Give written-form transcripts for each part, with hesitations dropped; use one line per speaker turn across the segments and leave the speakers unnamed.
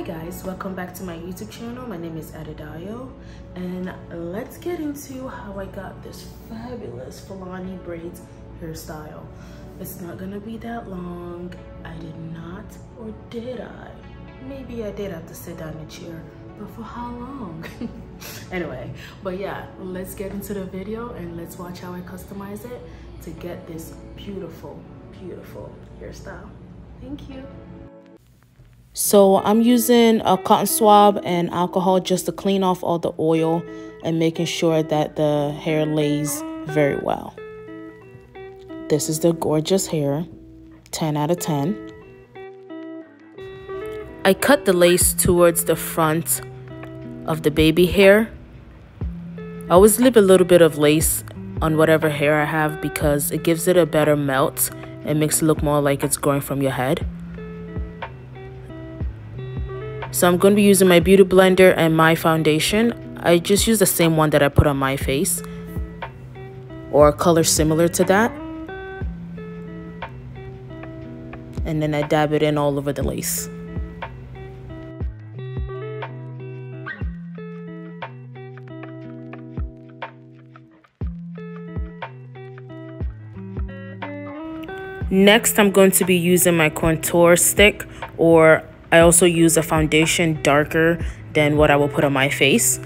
Hi guys, welcome back to my YouTube channel. My name is Adedayo, and let's get into how I got this fabulous Fulani braids hairstyle. It's not gonna be that long. I did not, or did I? Maybe I did have to sit down in a chair, but for how long? Anyway, but yeah, let's get into the video and let's watch how I customize it to get this beautiful, beautiful hairstyle. Thank you. So I'm using a cotton swab and alcohol just to clean off all the oil and making sure that the hair lays very well. This is the gorgeous hair, 10 out of 10. I cut the lace towards the front of the baby hair. I always leave a little bit of lace on whatever hair I have because it gives it a better melt and makes it look more like it's growing from your head. So I'm going to be using my beauty blender and my foundation. I just use the same one that I put on my face or a color similar to that. And then I dab it in all over the lace. Next, I'm going to be using my contour stick, or I also use a foundation darker than what I will put on my face.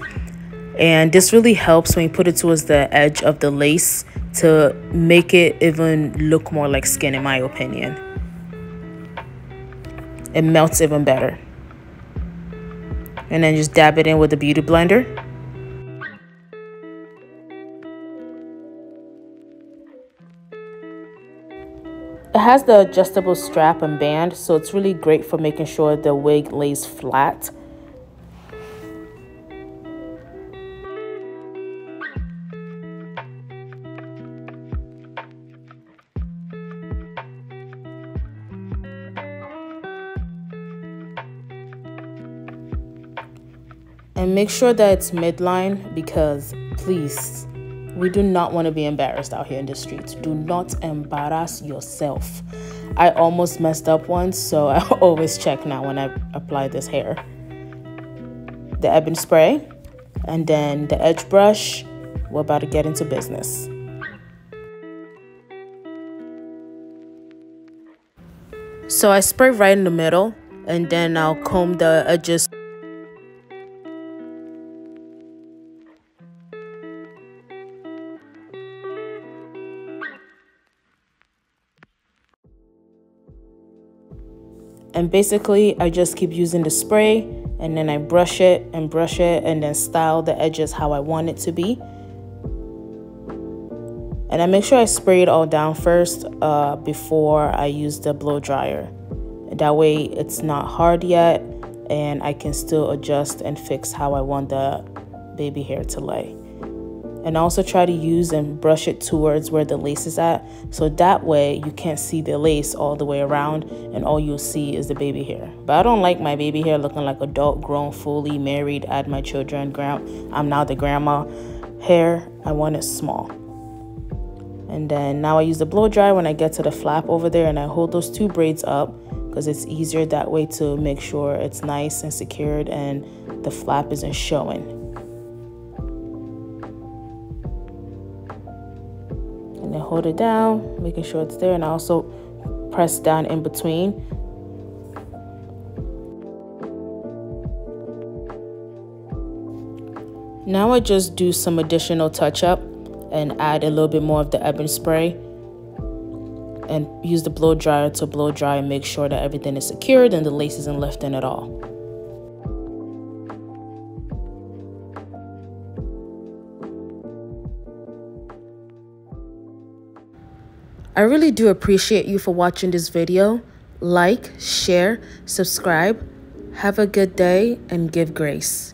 And this really helps when you put it towards the edge of the lace to make it even look more like skin, in my opinion. It melts even better. And then just dab it in with the beauty blender. It has the adjustable strap and band, so it's really great for making sure the wig lays flat. And make sure that it's midline because, please, we do not want to be embarrassed out here in the streets. Do not embarrass yourself. I almost messed up once, so I always check now when I apply this hair. The Ebin spray, and then the edge brush. We're about to get into business. So I spray right in the middle, and then I'll comb the edges. And basically, I just keep using the spray, and then I brush it, and then style the edges how I want it to be. And I make sure I spray it all down first before I use the blow dryer. That way, it's not hard yet, and I can still adjust and fix how I want the baby hair to lay. And I also try to use and brush it towards where the lace is at, so that way you can't see the lace all the way around and all you'll see is the baby hair. But I don't like my baby hair looking like adult, grown, fully married, had my children, I'm now the grandma hair. I want it small. And then now I use the blow dryer when I get to the flap over there, and I hold those two braids up because it's easier that way to make sure it's nice and secured and the flap isn't showing. And then hold it down, making sure it's there, and I also press down in between. Now I just do some additional touch-up and add a little bit more of the Ebin spray and use the blow dryer to blow dry and make sure that everything is secured and the lace isn't left in at all. I really do appreciate you for watching this video. Like, share, subscribe. Have a good day and give grace.